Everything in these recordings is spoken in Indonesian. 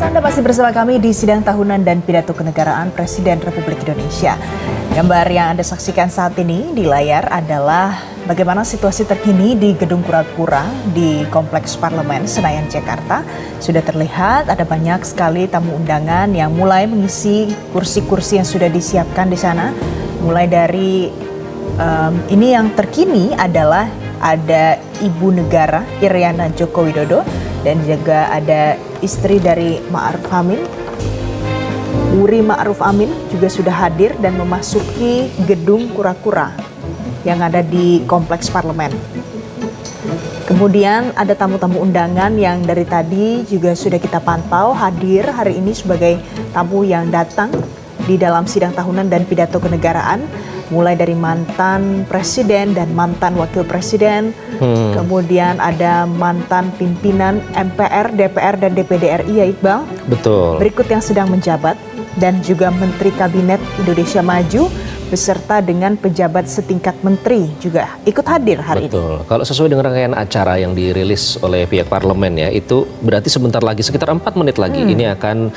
Pemirsa, Anda masih bersama kami di sidang tahunan dan pidato kenegaraan Presiden Republik Indonesia. Gambar yang Anda saksikan saat ini di layar adalah bagaimana situasi terkini di Gedung Kura-Kura di Kompleks Parlemen Senayan, Jakarta. Sudah terlihat ada banyak sekali tamu undangan yang mulai mengisi kursi-kursi yang sudah disiapkan di sana. Mulai dari ini yang terkini adalah ada Ibu Negara Iriana Joko Widodo dan juga ada istri dari Ma'ruf Amin, Wuri Ma'ruf Amin juga sudah hadir dan memasuki Gedung Kura-Kura yang ada di Kompleks Parlemen. Kemudian ada tamu-tamu undangan yang dari tadi juga sudah kita pantau hadir hari ini sebagai tamu yang datang di dalam sidang tahunan dan pidato kenegaraan. Mulai dari mantan presiden dan mantan wakil presiden, kemudian ada mantan pimpinan MPR, DPR, dan DPD RI ya Iqbal. Betul. Berikut yang sedang menjabat dan juga Menteri Kabinet Indonesia Maju beserta dengan pejabat setingkat menteri juga ikut hadir hari ini. Betul. Kalau sesuai dengan rangkaian acara yang dirilis oleh pihak parlemen ya, itu berarti sebentar lagi, sekitar 4 menit lagi ini akan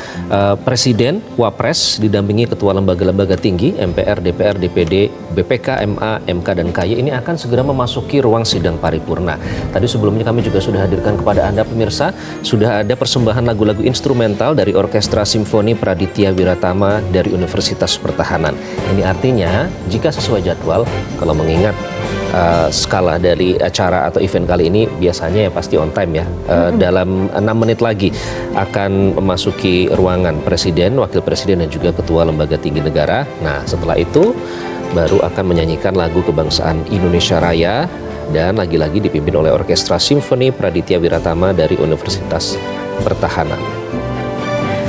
Presiden, Wapres didampingi Ketua Lembaga-Lembaga Tinggi, MPR, DPR, DPD, BPK, MA, MK, dan KY ini akan segera memasuki ruang sidang paripurna. Tadi sebelumnya kami juga sudah hadirkan kepada Anda pemirsa, sudah ada persembahan lagu-lagu instrumental dari Orkestra Simfoni Praditya Wiratama dari Universitas Pertahanan. Ini artinya jika sesuai jadwal, kalau mengingat skala dari acara atau event kali ini biasanya ya pasti on time ya. Dalam 6 menit lagi akan memasuki ruangan Presiden, Wakil Presiden dan juga Ketua Lembaga Tinggi Negara. Nah setelah itu baru akan menyanyikan lagu kebangsaan Indonesia Raya dan lagi-lagi dipimpin oleh Orkestra Simfoni Praditya Wiratama dari Universitas Pertahanan.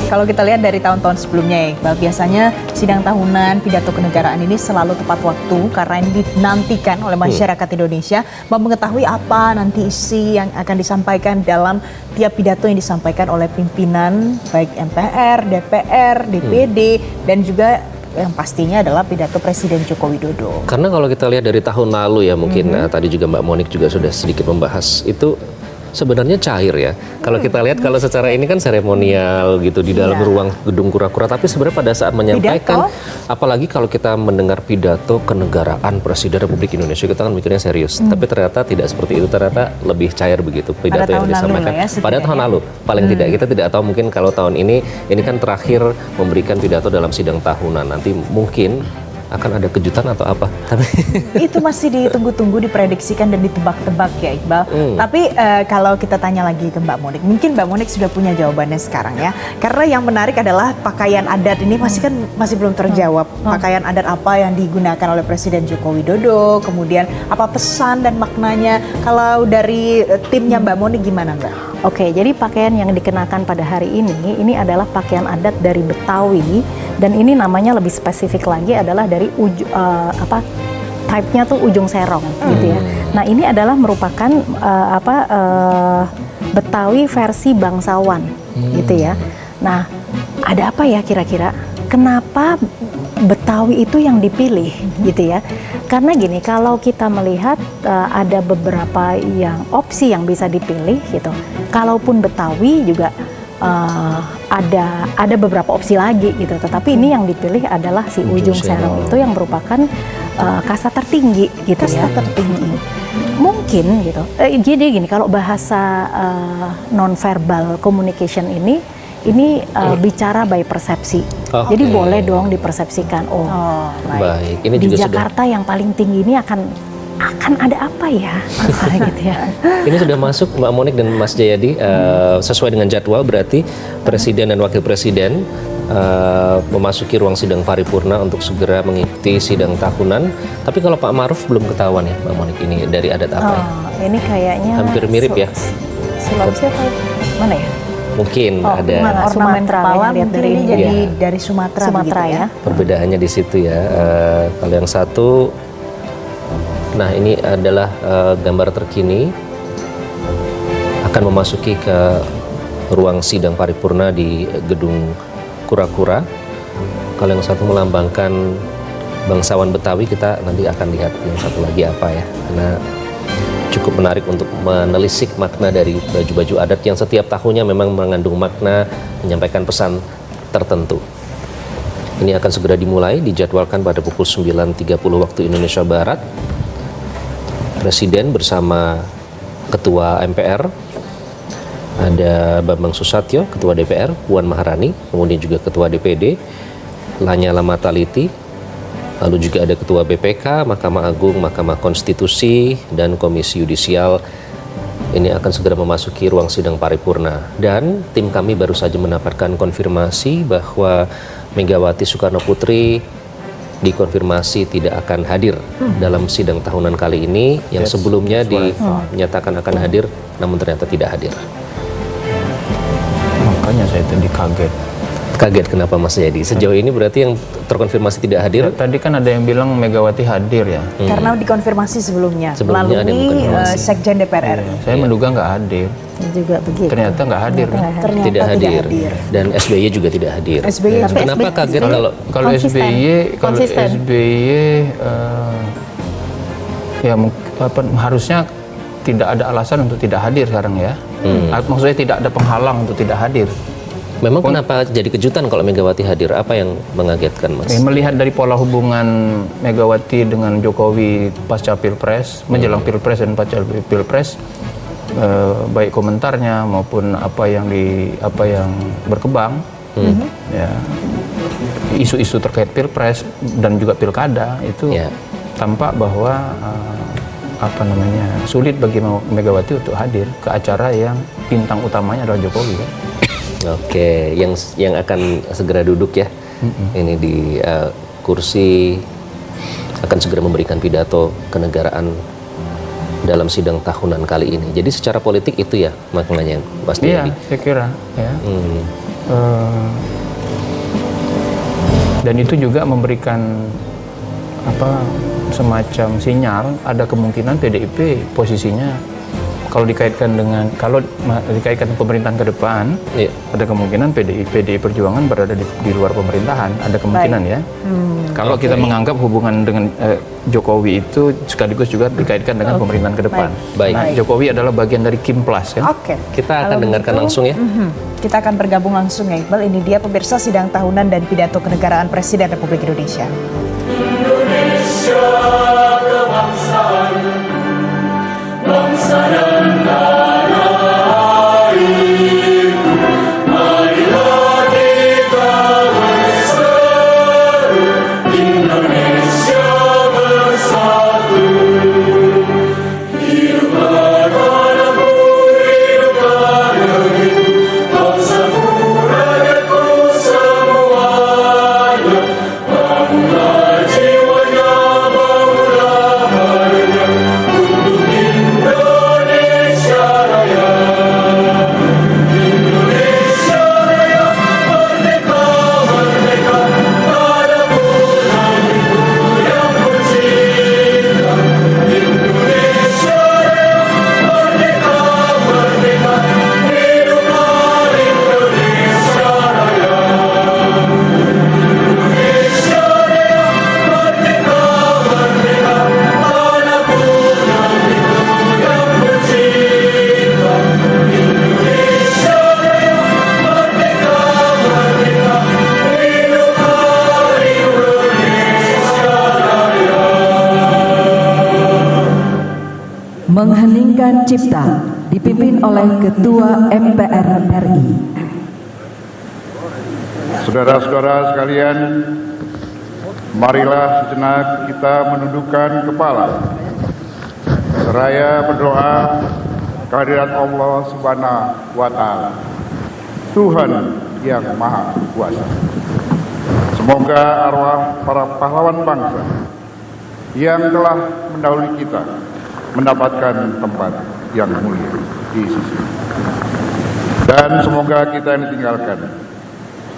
Kalau kita lihat dari tahun-tahun sebelumnya ya Iqbal, biasanya sidang tahunan pidato kenegaraan ini selalu tepat waktu karena ini dinantikan oleh masyarakat Indonesia mau mengetahui apa nanti isi yang akan disampaikan dalam tiap pidato yang disampaikan oleh pimpinan baik MPR, DPR, DPD dan juga yang pastinya adalah pidato Presiden Joko Widodo. Karena kalau kita lihat dari tahun lalu ya mungkin tadi juga Mbak Monik juga sudah sedikit membahas itu sebenarnya cair ya. Kalau kita lihat kalau secara ini kan seremonial gitu di dalam ruang Gedung Kura-Kura, tapi sebenarnya pada saat menyampaikan apalagi kalau kita mendengar pidato kenegaraan Presiden Republik Indonesia kita kan mikirnya serius. Tapi ternyata tidak seperti itu, ternyata lebih cair begitu pidato yang disampaikan. Pada tahun lalu paling tidak, kita tidak tahu mungkin kalau tahun ini kan terakhir memberikan pidato dalam sidang tahunan. Nanti mungkin akan ada kejutan atau apa? Tapi itu masih ditunggu-tunggu, diprediksikan dan ditebak-tebak ya Iqbal. Tapi kalau kita tanya lagi ke Mbak Monik, mungkin Mbak Monik sudah punya jawabannya sekarang ya. Karena yang menarik adalah pakaian adat ini masih belum terjawab. Pakaian adat apa yang digunakan oleh Presiden Joko Widodo, kemudian apa pesan dan maknanya. Kalau dari timnya Mbak Monik gimana Mbak? Oke, jadi pakaian yang dikenakan pada hari ini adalah pakaian adat dari Betawi dan ini namanya lebih spesifik lagi adalah dari type-nya tuh ujung serong gitu ya. Nah, ini adalah merupakan Betawi versi bangsawan gitu ya. Nah, ada apa ya kira-kira? Kenapa Betawi itu yang dipilih gitu ya? Karena gini, kalau kita melihat ada beberapa opsi yang bisa dipilih gitu. Kalaupun Betawi juga ada beberapa opsi lagi gitu. Tetapi ini yang dipilih adalah si ujung serong itu yang merupakan kasta tertinggi gitu ya. Kasta tertinggi. Mungkin gitu. Jadi gini, kalau bahasa non-verbal communication ini bicara by persepsi. Jadi boleh dong dipersepsikan. Baik. Ini di juga Jakarta yang paling tinggi ini akan ada apa ya? Gitu ya. Ini sudah masuk Mbak Monik dan Mas Jayadi sesuai dengan jadwal, berarti Presiden dan Wakil Presiden memasuki ruang sidang paripurna untuk segera mengikuti sidang tahunan. Tapi kalau Pak Ma'ruf belum ketahuan ya Mbak Monik, ini dari adat apa ya? Ini kayaknya hampir mirip ya. Sulawesi atau mana ya? Mungkin ada ornamen kepala dari jadi dari Sumatera gitu ya. Perbedaannya di situ ya. Kalau yang satu, nah ini adalah gambar terkini akan memasuki ke ruang sidang paripurna di Gedung Kura-Kura. Kalau yang satu melambangkan bangsawan Betawi, kita nanti akan lihat yang satu lagi apa ya, karena cukup menarik untuk menelisik makna dari baju-baju adat yang setiap tahunnya memang mengandung makna, menyampaikan pesan tertentu. Ini akan segera dimulai, dijadwalkan pada pukul 9.30 waktu Indonesia Barat. Presiden bersama Ketua MPR, ada Bambang Susatyo, Ketua DPR, Puan Maharani, kemudian juga Ketua DPD, Lanyala Mataliti, lalu juga ada Ketua BPK, Mahkamah Agung, Mahkamah Konstitusi, dan Komisi Yudisial. Ini akan segera memasuki ruang sidang paripurna. Dan tim kami baru saja mendapatkan konfirmasi bahwa Megawati Soekarno Putri dikonfirmasi tidak akan hadir dalam sidang tahunan kali ini, yang sebelumnya dinyatakan akan hadir, namun ternyata tidak hadir. Makanya saya tadi kaget. Kaget kenapa Mas Jayadi? Sejauh ini berarti yang terkonfirmasi tidak hadir? Tadi kan ada yang bilang Megawati hadir ya. Karena dikonfirmasi sebelumnya Sebelumnya ada yang melalui mengkonfirmasi. Sekjen DPR RI. Saya menduga nggak hadir. Juga begitu. Ternyata nggak hadir kan? Ternyata Tidak hadir. Dan SBY juga tidak hadir. SBY Tapi Kenapa SBY kaget kalau Kalau Konsisten. Konsisten. SBY ya harusnya tidak ada alasan untuk tidak hadir sekarang ya. Maksudnya tidak ada penghalang untuk tidak hadir. memang kenapa jadi kejutan kalau Megawati hadir? Apa yang mengagetkan, Mas? Melihat dari pola hubungan Megawati dengan Jokowi pasca Pilpres, menjelang Pilpres dan pasca Pilpres, baik komentarnya maupun apa yang berkembang, ya, isu-isu terkait Pilpres dan juga Pilkada itu tampak bahwa sulit bagi Megawati untuk hadir ke acara yang bintang utamanya adalah Jokowi kan? Oke, yang akan segera duduk ya, ini di kursi akan segera memberikan pidato kenegaraan dalam sidang tahunan kali ini. Jadi secara politik itu ya maknanya, Mas Jayadi? Iya, saya kira. Ya. Dan itu juga memberikan semacam sinyal ada kemungkinan PDIP posisinya kalau dikaitkan dengan pemerintahan ke depan, ada kemungkinan PDI Perjuangan berada di luar pemerintahan, ada kemungkinan ya. Kalau kita menganggap hubungan dengan Jokowi itu sekaligus juga dikaitkan dengan pemerintahan ke depan. Nah, Jokowi adalah bagian dari Kim Plus kan. Kita akan dengarkan langsung ya. Kita akan bergabung langsung ya Iqbal. Ini dia pemirsa sidang tahunan dan pidato kenegaraan Presiden Republik Indonesia. Indonesia kebangsaan, bangsa dan tanah air, marilah kita berseru, Indonesia bersatu. Hiduplah tanah putri, hiduplah negeriku, bangsaku, rakyatku semuanya, bangunlah jiwanya, bangunlah hatinya, untuk Indonesia Raya. Indonesia Raya, merdeka, merdeka, padamu negeriku yang tercinta. Indonesia Raya, merdeka, merdeka, hiduplah Indonesia Raya. Indonesia Raya, merdeka, merdeka, padamu negeriku yang tercinta. Indonesia Raya, merdeka, merdeka, hiduplah Indonesia Raya. Mengheningkan Cipta dipimpin oleh Ketua MPR RI. Saudara-saudara sekalian, marilah sejenak kita menundukkan kepala seraya berdoa kehadirat Allah Subhanahu wa Ta'ala, Tuhan yang Maha Kuasa. Semoga arwah para pahlawan bangsa yang telah mendahului kita mendapatkan tempat yang mulia di sisi. Dan semoga kita yang ditinggalkan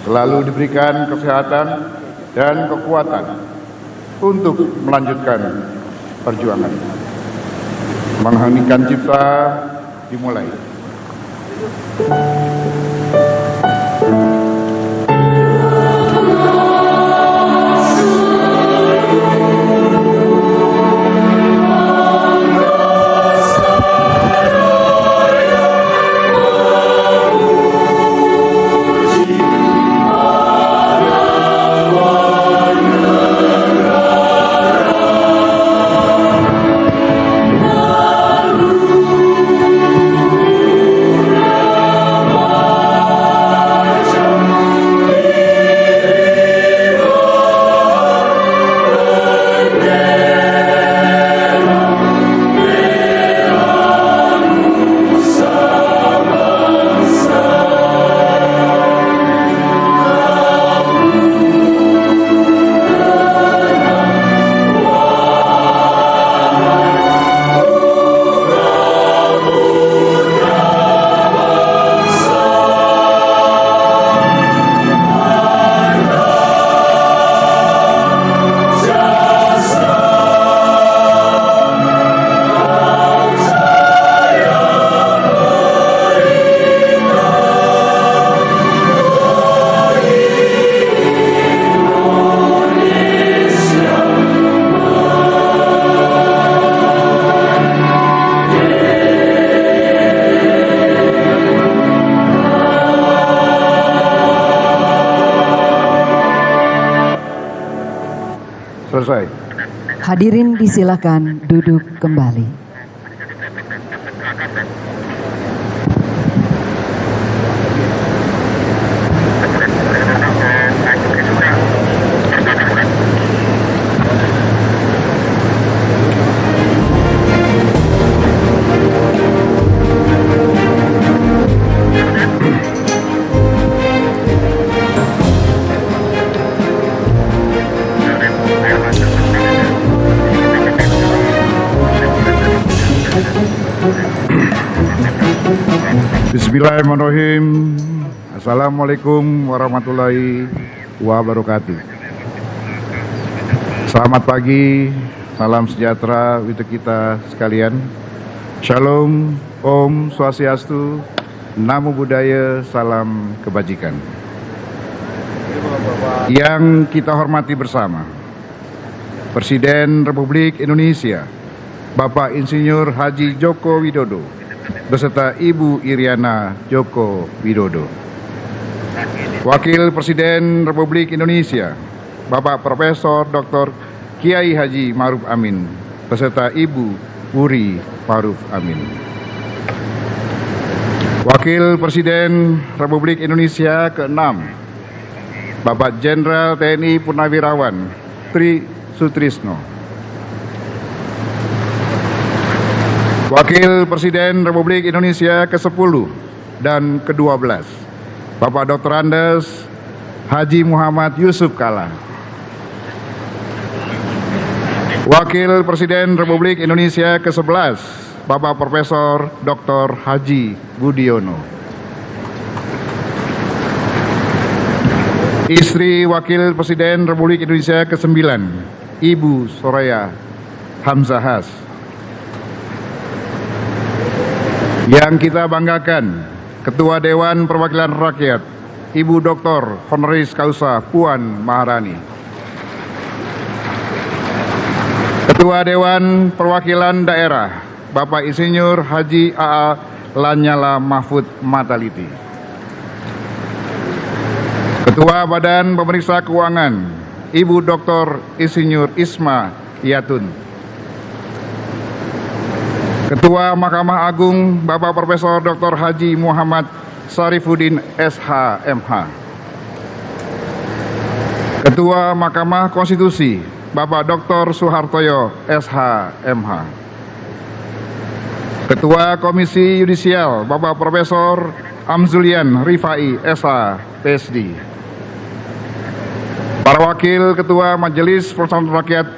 selalu diberikan kesehatan dan kekuatan untuk melanjutkan perjuangan. Mengheningkan Cipta dimulai. Selesai. Hadirin disilakan duduk kembali. Bismillahirrahmanirrahim. Assalamualaikum warahmatullahi wabarakatuh. Selamat pagi, salam sejahtera untuk kita sekalian. Shalom, Om Swastiastu, Namo Buddhaya, salam kebajikan. Yang kita hormati bersama, Presiden Republik Indonesia, Bapak Insinyur Haji Joko Widodo, beserta Ibu Iriana Joko Widodo. Wakil Presiden Republik Indonesia, Bapak Profesor Dr. Kiai Haji Ma'ruf Amin, beserta Ibu Wuri Ma'ruf Amin. Wakil Presiden Republik Indonesia ke-6, Bapak Jenderal TNI Purnawirawan Tri Sutrisno. Wakil Presiden Republik Indonesia ke-10 dan ke-12, Bapak Dr. Andes Haji Muhammad Yusuf Kalla. Wakil Presiden Republik Indonesia ke-11, Bapak Profesor Dr. Haji Budiono. Istri Wakil Presiden Republik Indonesia ke-9, Ibu Soraya Hamzahas. Yang kita banggakan, Ketua Dewan Perwakilan Rakyat, Ibu Dr. Honoris Causa Puan Maharani. Ketua Dewan Perwakilan Daerah, Bapak Insinyur Haji A.A. Lanyala Mahfud Mataliti. Ketua Badan Pemeriksa Keuangan, Ibu Dr. Insinyur Isma Yatun. Ketua Mahkamah Agung, Bapak Profesor Dr. Haji Muhammad Syarifuddin SH.MH. Ketua Mahkamah Konstitusi, Bapak Dr. Suhartoyo SH.MH. Ketua Komisi Yudisial, Bapak Profesor Amzulian Rifai SH.PhD. Para Wakil Ketua Majelis Permusyawaratan Rakyat,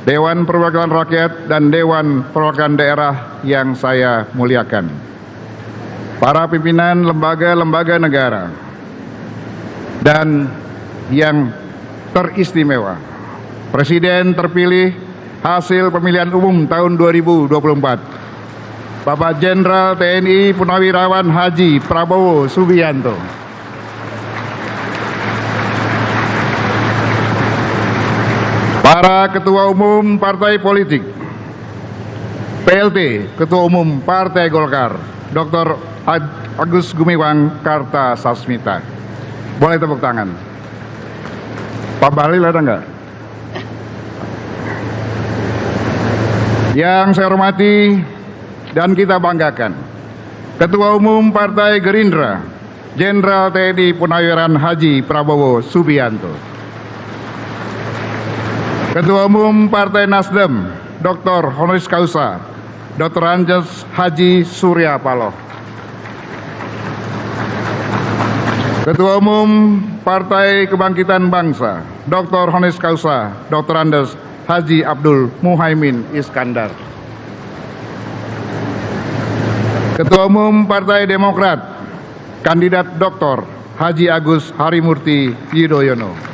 Dewan Perwakilan Rakyat, dan Dewan Perwakilan Daerah yang saya muliakan. Para pimpinan lembaga-lembaga negara dan yang teristimewa, Presiden terpilih hasil pemilihan umum tahun 2024, Bapak Jenderal TNI Purnawirawan Haji Prabowo Subianto. Para Ketua Umum Partai Politik, PLT Ketua Umum Partai Golkar, Dr. Agus Gumiwang Kartasasmita. Boleh tepuk tangan. Pak Bahlil ada enggak? Yang saya hormati dan kita banggakan, Ketua Umum Partai Gerindra, Jenderal TNI Purnawirawan Haji Prabowo Subianto. Ketua Umum Partai Nasdem, Dr. Honoris Causa, Dr. Andes Haji Surya Paloh. Ketua Umum Partai Kebangkitan Bangsa, Dr. Honoris Causa, Dr. Andes Haji Abdul Muhaimin Iskandar. Ketua Umum Partai Demokrat, Kandidat Dr. Haji Agus Harimurti Yudhoyono.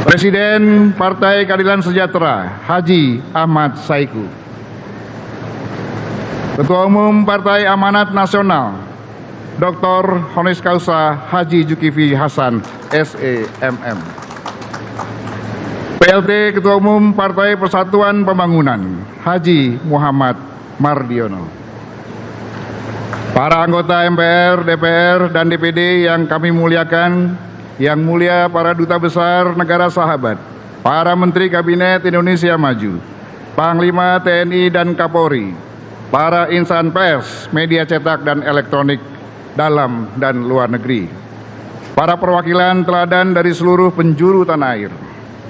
Presiden Partai Keadilan Sejahtera, Haji Ahmad Saiku. Ketua Umum Partai Amanat Nasional, Dr. Honoris Causa Haji Zulkifli Hasan, SEMM. PLT Ketua Umum Partai Persatuan Pembangunan, Haji Muhammad Mardiono. Para anggota MPR, DPR, dan DPD yang kami muliakan, yang mulia para duta besar negara sahabat, para menteri kabinet Indonesia Maju, Panglima TNI dan Kapolri, para insan pers, media cetak dan elektronik dalam dan luar negeri, para perwakilan teladan dari seluruh penjuru tanah air,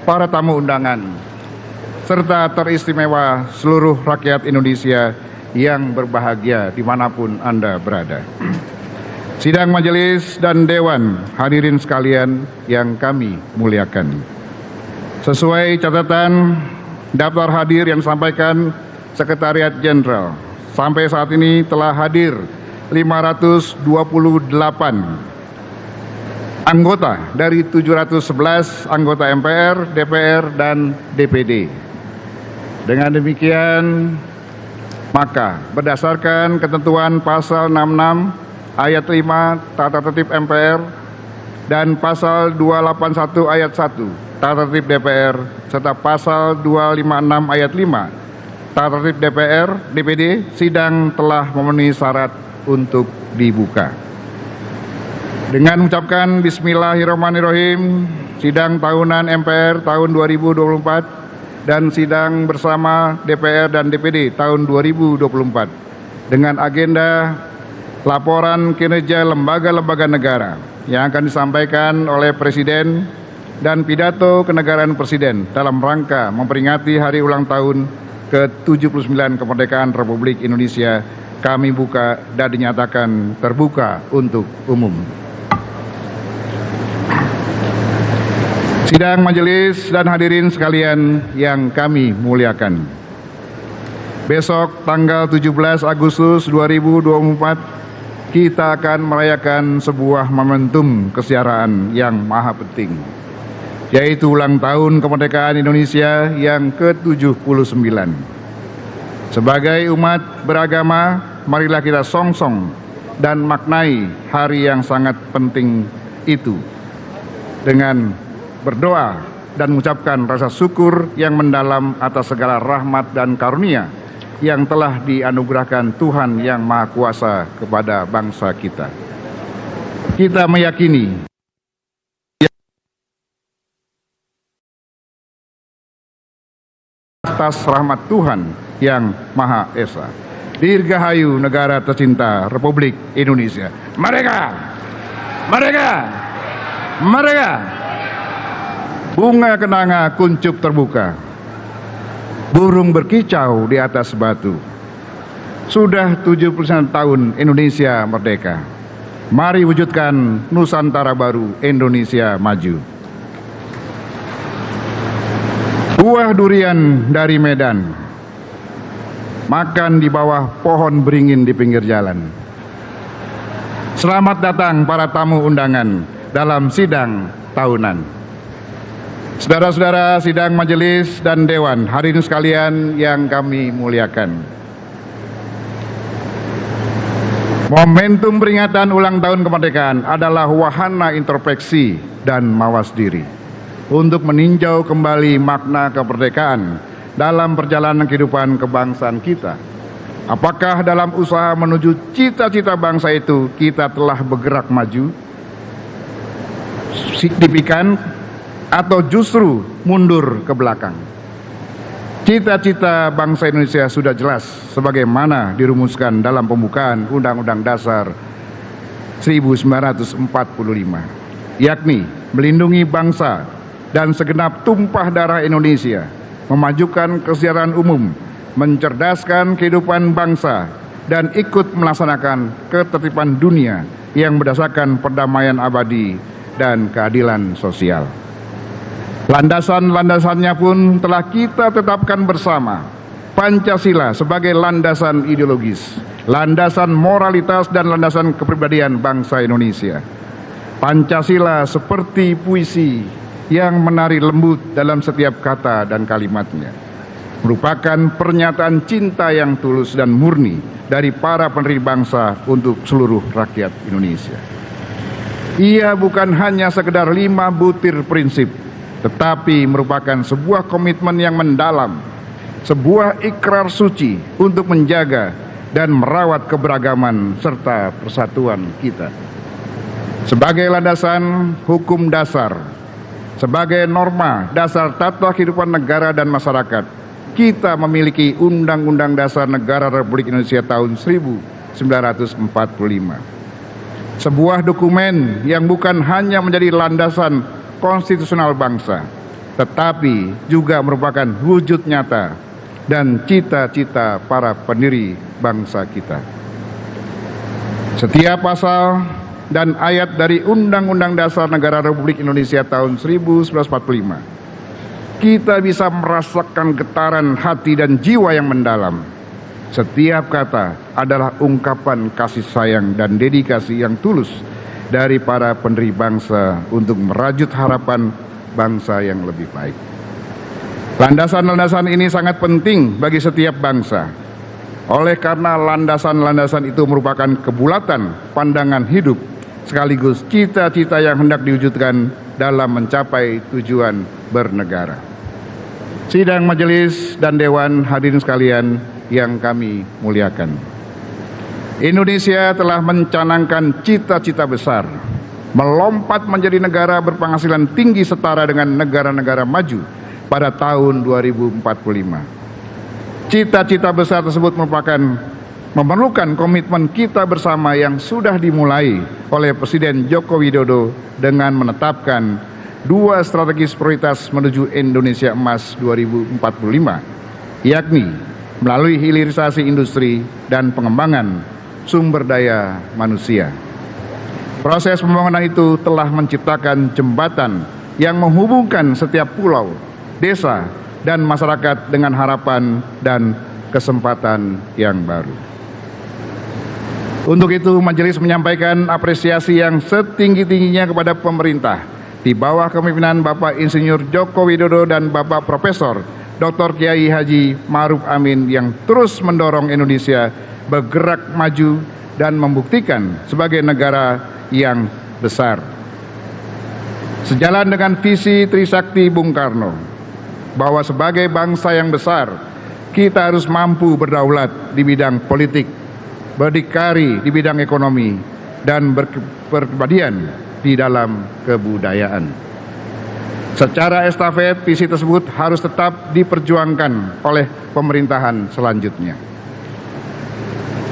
para tamu undangan, serta teristimewa seluruh rakyat Indonesia yang berbahagia dimanapun Anda berada. Sidang majelis dan dewan, hadirin sekalian yang kami muliakan. Sesuai catatan daftar hadir yang disampaikan Sekretariat Jenderal, sampai saat ini telah hadir 528 anggota dari 711 anggota MPR, DPR, dan DPD. Dengan demikian, maka berdasarkan ketentuan pasal 66 ayat 5 Tata Tertib MPR dan pasal 281 ayat 1 Tata Tertib DPR serta pasal 256 ayat 5 Tata Tertib DPD, sidang telah memenuhi syarat untuk dibuka. Dengan mengucapkan Bismillahirrahmanirrahim, sidang tahunan MPR tahun 2024 dan sidang bersama DPR dan DPD tahun 2024 dengan agenda laporan kinerja lembaga-lembaga negara yang akan disampaikan oleh Presiden dan pidato kenegaraan Presiden dalam rangka memperingati hari ulang tahun ke-79 kemerdekaan Republik Indonesia kami buka dan dinyatakan terbuka untuk umum. Sidang majelis dan hadirin sekalian yang kami muliakan. Besok tanggal 17 Agustus 2024 kita akan merayakan sebuah momentum kesejahteraan yang maha penting, yaitu ulang tahun kemerdekaan Indonesia yang ke-79. Sebagai umat beragama, marilah kita songsong dan maknai hari yang sangat penting itu dengan berdoa dan mengucapkan rasa syukur yang mendalam atas segala rahmat dan karunia yang telah dianugerahkan Tuhan Yang Maha Kuasa kepada bangsa kita. Kita meyakini atas rahmat Tuhan Yang Maha Esa. Dirgahayu negara tercinta Republik Indonesia. Merdeka! Merdeka! Merdeka! Bunga kenanga kuncup terbuka, burung berkicau di atas batu. Sudah 70 tahun Indonesia merdeka. Mari wujudkan Nusantara baru, Indonesia maju. Buah durian dari Medan, makan di bawah pohon beringin di pinggir jalan. Selamat datang para tamu undangan dalam sidang tahunan. Saudara-saudara sidang majelis dan dewan, hadirin sekalian yang kami muliakan. Momentum peringatan ulang tahun kemerdekaan adalah wahana introspeksi dan mawas diri untuk meninjau kembali makna kemerdekaan dalam perjalanan kehidupan kebangsaan kita. Apakah dalam usaha menuju cita-cita bangsa itu kita telah bergerak maju signifikan atau justru mundur ke belakang? Cita-cita bangsa Indonesia sudah jelas sebagaimana dirumuskan dalam pembukaan Undang-Undang Dasar 1945, yakni melindungi bangsa dan segenap tumpah darah Indonesia, memajukan kesejahteraan umum, mencerdaskan kehidupan bangsa, dan ikut melaksanakan ketertiban dunia yang berdasarkan perdamaian abadi dan keadilan sosial. Landasan-landasannya pun telah kita tetapkan bersama. Pancasila sebagai landasan ideologis, landasan moralitas dan landasan kepribadian bangsa Indonesia. Pancasila seperti puisi yang menari lembut dalam setiap kata dan kalimatnya, merupakan pernyataan cinta yang tulus dan murni dari para pendiri bangsa untuk seluruh rakyat Indonesia. Ia bukan hanya sekedar 5 butir prinsip, tetapi merupakan sebuah komitmen yang mendalam, sebuah ikrar suci untuk menjaga dan merawat keberagaman serta persatuan kita. sebagai landasan hukum dasar, sebagai norma dasar tata kehidupan negara dan masyarakat, kita memiliki Undang-Undang Dasar Negara Republik Indonesia tahun 1945. Sebuah dokumen yang bukan hanya menjadi landasan konstitusional bangsa, tetapi juga merupakan wujud nyata dan cita-cita para pendiri bangsa kita. Setiap pasal dan ayat dari Undang-Undang Dasar Negara Republik Indonesia tahun 1945, kita bisa merasakan getaran hati dan jiwa yang mendalam. Setiap kata adalah ungkapan kasih sayang dan dedikasi yang tulus dari para pendiri bangsa untuk merajut harapan bangsa yang lebih baik. Landasan-landasan ini sangat penting bagi setiap bangsa. Oleh karena landasan-landasan itu merupakan kebulatan pandangan hidup sekaligus cita-cita yang hendak diwujudkan dalam mencapai tujuan bernegara. Sidang majelis dan dewan hadirin sekalian yang kami muliakan. Indonesia telah mencanangkan cita-cita besar, melompat menjadi negara berpenghasilan tinggi setara dengan negara-negara maju pada tahun 2045. Cita-cita besar tersebut memerlukan komitmen kita bersama yang sudah dimulai oleh Presiden Joko Widodo dengan menetapkan 2 strategis prioritas menuju Indonesia Emas 2045, yakni melalui hilirisasi industri dan pengembangan sumber daya manusia. Proses pembangunan itu telah menciptakan jembatan yang menghubungkan setiap pulau, desa, dan masyarakat dengan harapan dan kesempatan yang baru. Untuk itu, majelis menyampaikan apresiasi yang setinggi-tingginya kepada pemerintah di bawah kepemimpinan Bapak Insinyur Joko Widodo dan Bapak Profesor Dr. Kiai Haji Ma'ruf Amin yang terus mendorong Indonesia bergerak maju dan membuktikan sebagai negara yang besar. Sejalan dengan visi Trisakti Bung Karno, bahwa sebagai bangsa yang besar, kita harus mampu berdaulat di bidang politik, berdikari di bidang ekonomi, dan berkepribadian di dalam kebudayaan. Secara estafet, visi tersebut harus tetap diperjuangkan oleh pemerintahan selanjutnya.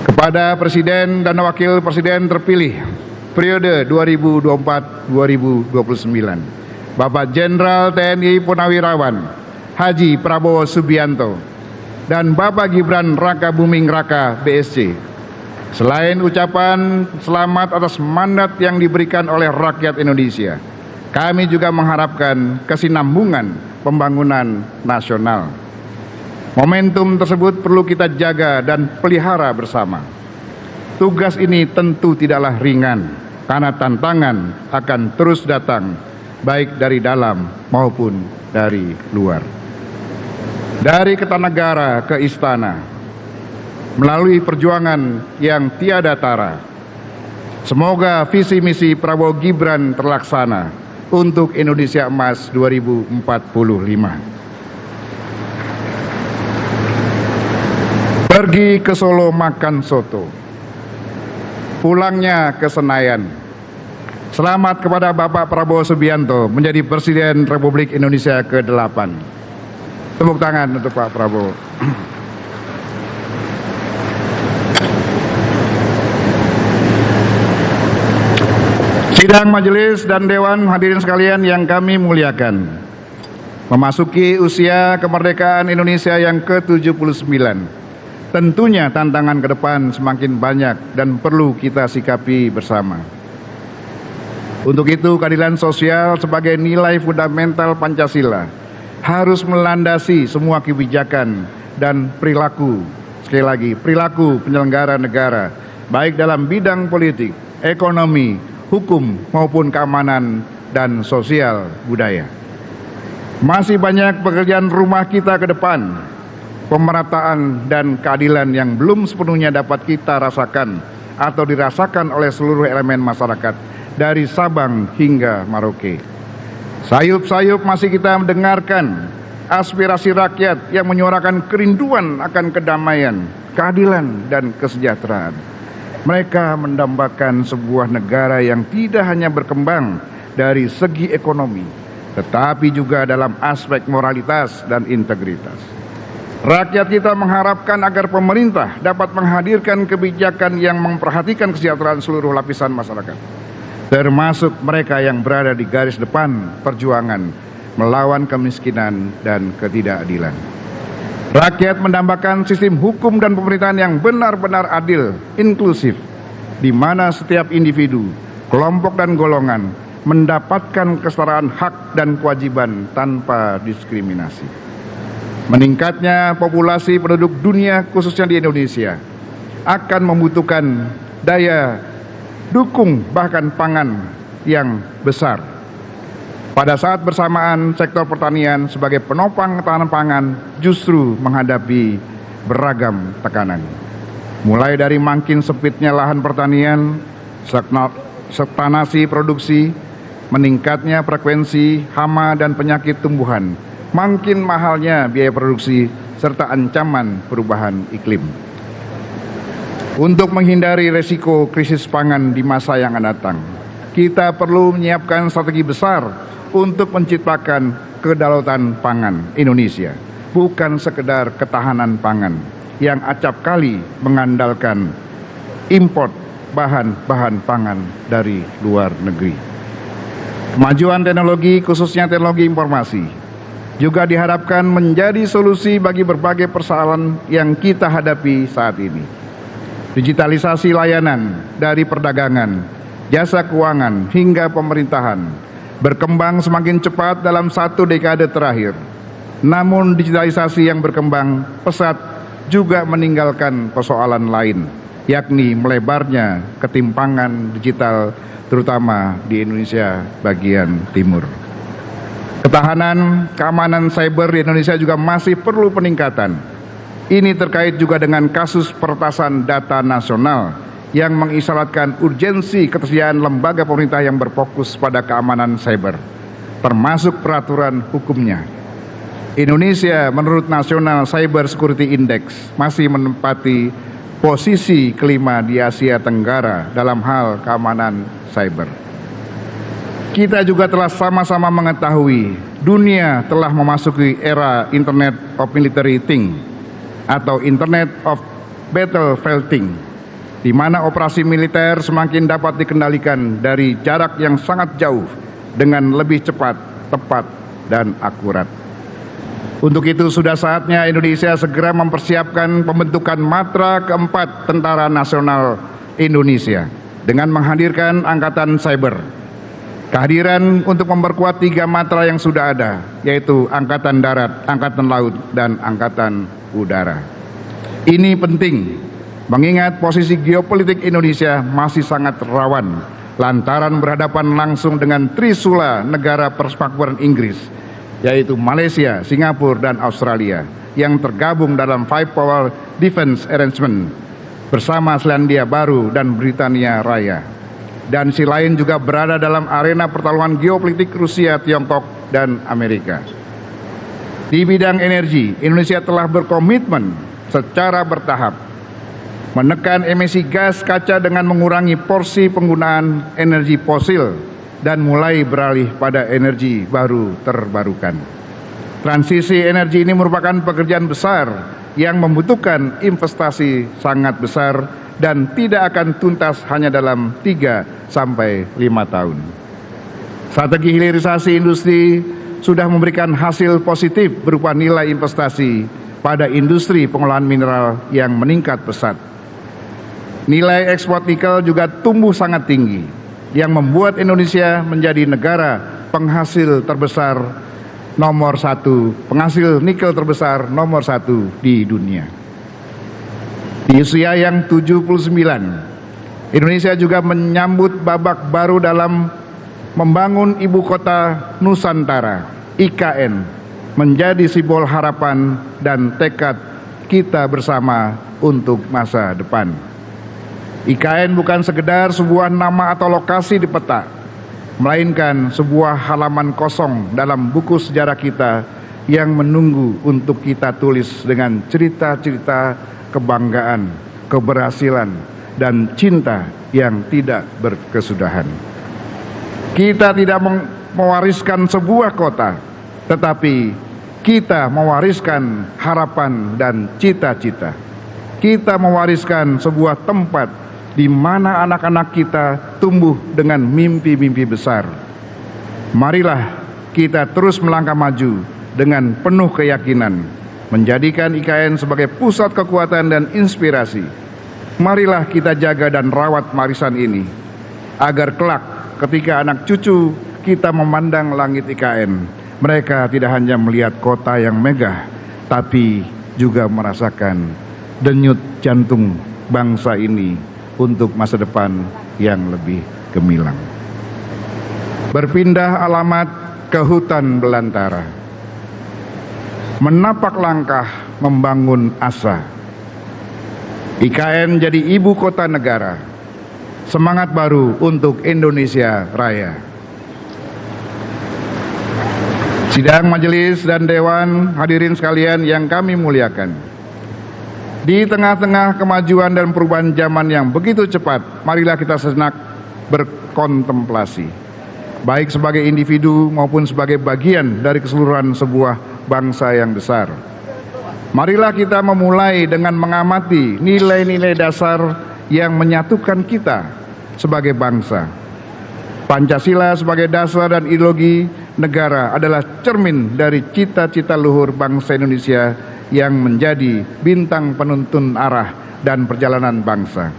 Kepada Presiden dan Wakil Presiden terpilih periode 2024-2029, Bapak Jenderal TNI Purnawirawan Haji Prabowo Subianto dan Bapak Gibran Rakabuming Raka BSC, selain ucapan selamat atas mandat yang diberikan oleh rakyat Indonesia, kami juga mengharapkan kesinambungan pembangunan nasional. Momentum tersebut perlu kita jaga dan pelihara bersama. Tugas ini tentu tidaklah ringan, karena tantangan akan terus datang, baik dari dalam maupun dari luar. Dari Kertanegara ke Istana, melalui perjuangan yang tiada tara, semoga visi misi Prabowo Gibran terlaksana untuk Indonesia Emas 2045. Pergi ke Solo makan soto, pulangnya ke Senayan. Selamat kepada Bapak Prabowo Subianto menjadi Presiden Republik Indonesia ke-8. Tepuk tangan untuk Pak Prabowo. Sidang majelis dan dewan hadirin sekalian yang kami muliakan, memasuki usia kemerdekaan Indonesia yang ke-79, tentunya tantangan ke depan semakin banyak dan perlu kita sikapi bersama. Untuk itu, keadilan sosial sebagai nilai fundamental Pancasila harus melandasi semua kebijakan dan perilaku, sekali lagi, perilaku penyelenggara negara, baik dalam bidang politik, ekonomi, hukum, maupun keamanan dan sosial budaya. Masih banyak pekerjaan rumah kita ke depan, pemerataan dan keadilan yang belum sepenuhnya dapat kita rasakan atau dirasakan oleh seluruh elemen masyarakat dari Sabang hingga Merauke. Sayup-sayup masih kita mendengarkan aspirasi rakyat yang menyuarakan kerinduan akan kedamaian, keadilan, dan kesejahteraan. Mereka mendambakan sebuah negara yang tidak hanya berkembang dari segi ekonomi, tetapi juga dalam aspek moralitas dan integritas. Rakyat kita mengharapkan agar pemerintah dapat menghadirkan kebijakan yang memperhatikan kesejahteraan seluruh lapisan masyarakat, termasuk mereka yang berada di garis depan perjuangan melawan kemiskinan dan ketidakadilan. Rakyat mendambakan sistem hukum dan pemerintahan yang benar-benar adil, inklusif, di mana setiap individu, kelompok dan golongan mendapatkan kesetaraan hak dan kewajiban tanpa diskriminasi. Meningkatnya populasi penduduk dunia khususnya di Indonesia akan membutuhkan daya dukung bahkan pangan yang besar. Pada saat bersamaan sektor pertanian sebagai penopang ketahanan pangan justru menghadapi beragam tekanan. Mulai dari makin sempitnya lahan pertanian, stagnasi produksi, meningkatnya frekuensi hama dan penyakit tumbuhan, makin mahalnya biaya produksi, serta ancaman perubahan iklim. Untuk menghindari resiko krisis pangan di masa yang akan datang, kita perlu menyiapkan strategi besar untuk menciptakan kedaulatan pangan Indonesia, bukan sekedar ketahanan pangan yang acap kali mengandalkan import bahan-bahan pangan dari luar negeri. Kemajuan teknologi, khususnya teknologi informasi, juga diharapkan menjadi solusi bagi berbagai persoalan yang kita hadapi saat ini. Digitalisasi layanan dari perdagangan, jasa keuangan hingga pemerintahan berkembang semakin cepat dalam 1 dekade terakhir. Namun digitalisasi yang berkembang pesat juga meninggalkan persoalan lain, yakni melebarnya ketimpangan digital terutama di Indonesia bagian timur. Ketahanan keamanan cyber di Indonesia juga masih perlu peningkatan. Ini terkait juga dengan kasus peretasan data nasional yang mengisyaratkan urgensi ketersediaan lembaga pemerintah yang berfokus pada keamanan cyber, termasuk peraturan hukumnya. Indonesia menurut National Cyber Security Index masih menempati posisi kelima di Asia Tenggara dalam hal keamanan cyber. Kita juga telah sama-sama mengetahui dunia telah memasuki era Internet of Military Things atau Internet of Battlefield, di mana operasi militer semakin dapat dikendalikan dari jarak yang sangat jauh dengan lebih cepat, tepat, dan akurat. Untuk itu sudah saatnya Indonesia segera mempersiapkan pembentukan Matra keempat Tentara Nasional Indonesia dengan menghadirkan Angkatan Cyber. Kehadiran untuk memperkuat 3 matra yang sudah ada, yaitu Angkatan Darat, Angkatan Laut, dan Angkatan Udara. Ini penting, mengingat posisi geopolitik Indonesia masih sangat rawan, lantaran berhadapan langsung dengan trisula negara persemakmuran Inggris, yaitu Malaysia, Singapura, dan Australia, yang tergabung dalam Five Power Defense Arrangement bersama Selandia Baru dan Britania Raya. Dan si lain juga berada dalam arena pertarungan geopolitik Rusia, Tiongkok, dan Amerika. Di bidang energi, Indonesia telah berkomitmen secara bertahap menekan emisi gas kaca dengan mengurangi porsi penggunaan energi fosil dan mulai beralih pada energi baru terbarukan. Transisi energi ini merupakan pekerjaan besar yang membutuhkan investasi sangat besar dan tidak akan tuntas hanya dalam 3 sampai 5 tahun. Strategi hilirisasi industri sudah memberikan hasil positif berupa nilai investasi pada industri pengolahan mineral yang meningkat pesat. Nilai ekspor nikel juga tumbuh sangat tinggi, yang membuat Indonesia menjadi negara penghasil terbesar nomor 1, penghasil nikel terbesar nomor 1 di dunia. Di usia yang 79, Indonesia juga menyambut babak baru dalam membangun ibu kota Nusantara, IKN, menjadi simbol harapan dan tekad kita bersama untuk masa depan. IKN bukan sekedar sebuah nama atau lokasi di peta, melainkan sebuah halaman kosong dalam buku sejarah kita yang menunggu untuk kita tulis dengan cerita-cerita kebanggaan, keberhasilan, dan cinta yang tidak berkesudahan. Kita tidak mewariskan sebuah kota, tetapi kita mewariskan harapan dan cita-cita. Kita mewariskan sebuah tempat di mana anak-anak kita tumbuh dengan mimpi-mimpi besar. Marilah kita terus melangkah maju dengan penuh keyakinan, menjadikan IKN sebagai pusat kekuatan dan inspirasi. Marilah kita jaga dan rawat warisan ini, agar kelak ketika anak cucu kita memandang langit IKN, mereka tidak hanya melihat kota yang megah, tapi juga merasakan denyut jantung bangsa ini untuk masa depan yang lebih gemilang. Berpindah alamat ke hutan belantara, menapak langkah membangun asa. IKN jadi ibu kota negara, semangat baru untuk Indonesia Raya. Sidang majelis dan dewan, hadirin sekalian yang kami muliakan. Di tengah-tengah kemajuan dan perubahan zaman yang begitu cepat, marilah kita sejenak berkontemplasi, baik sebagai individu maupun sebagai bagian dari keseluruhan sebuah bangsa yang besar. Marilah kita memulai dengan mengamati nilai-nilai dasar yang menyatukan kita sebagai bangsa. Pancasila sebagai dasar dan ideologi negara adalah cermin dari cita-cita luhur bangsa Indonesia yang menjadi bintang penuntun arah dan perjalanan bangsa.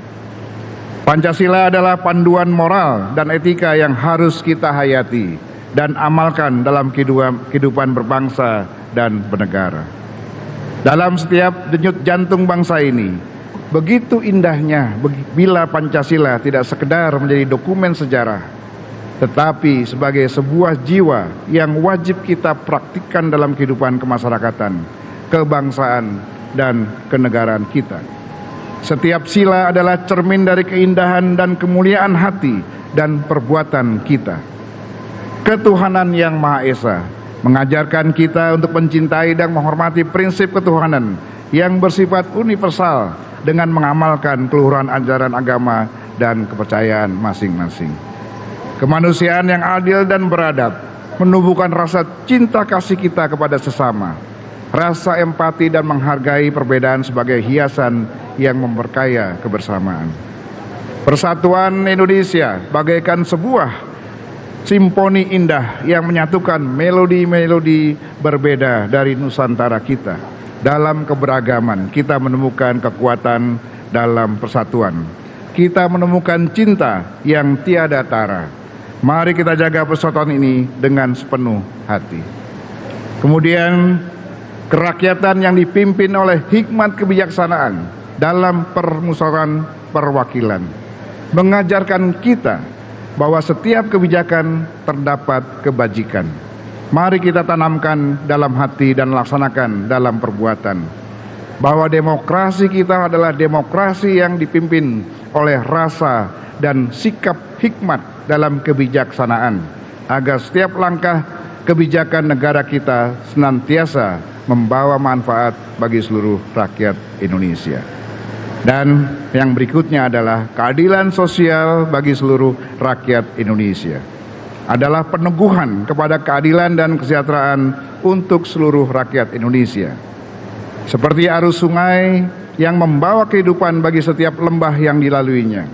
Pancasila adalah panduan moral dan etika yang harus kita hayati dan amalkan dalam kehidupan berbangsa dan bernegara. Dalam setiap denyut jantung bangsa ini, begitu indahnya bila Pancasila tidak sekedar menjadi dokumen sejarah, tetapi sebagai sebuah jiwa yang wajib kita praktikkan dalam kehidupan kemasyarakatan, kebangsaan, dan kenegaraan kita. Setiap sila adalah cermin dari keindahan dan kemuliaan hati dan perbuatan kita. Ketuhanan yang Maha Esa mengajarkan kita untuk mencintai dan menghormati prinsip ketuhanan yang bersifat universal dengan mengamalkan keluhuran ajaran agama dan kepercayaan masing-masing. Kemanusiaan yang adil dan beradab menumbuhkan rasa cinta kasih kita kepada sesama, rasa empati dan menghargai perbedaan sebagai hiasan yang memperkaya kebersamaan. Persatuan Indonesia bagaikan sebuah simfoni indah yang menyatukan melodi-melodi berbeda dari Nusantara kita. Dalam keberagaman kita menemukan kekuatan dalam persatuan. Kita menemukan cinta yang tiada tara. Mari kita jaga persatuan ini dengan sepenuh hati. Kemudian kerakyatan yang dipimpin oleh hikmat kebijaksanaan dalam permusyawaratan perwakilan mengajarkan kita bahwa setiap kebijakan terdapat kebajikan. Mari kita tanamkan dalam hati dan laksanakan dalam perbuatan bahwa demokrasi kita adalah demokrasi yang dipimpin oleh rasa dan sikap hikmat dalam kebijaksanaan, agar setiap langkah kebijakan negara kita senantiasa membawa manfaat bagi seluruh rakyat Indonesia. Dan yang berikutnya adalah keadilan sosial bagi seluruh rakyat Indonesia. Adalah peneguhan kepada keadilan dan kesejahteraan untuk seluruh rakyat Indonesia. Seperti arus sungai yang membawa kehidupan bagi setiap lembah yang dilaluinya.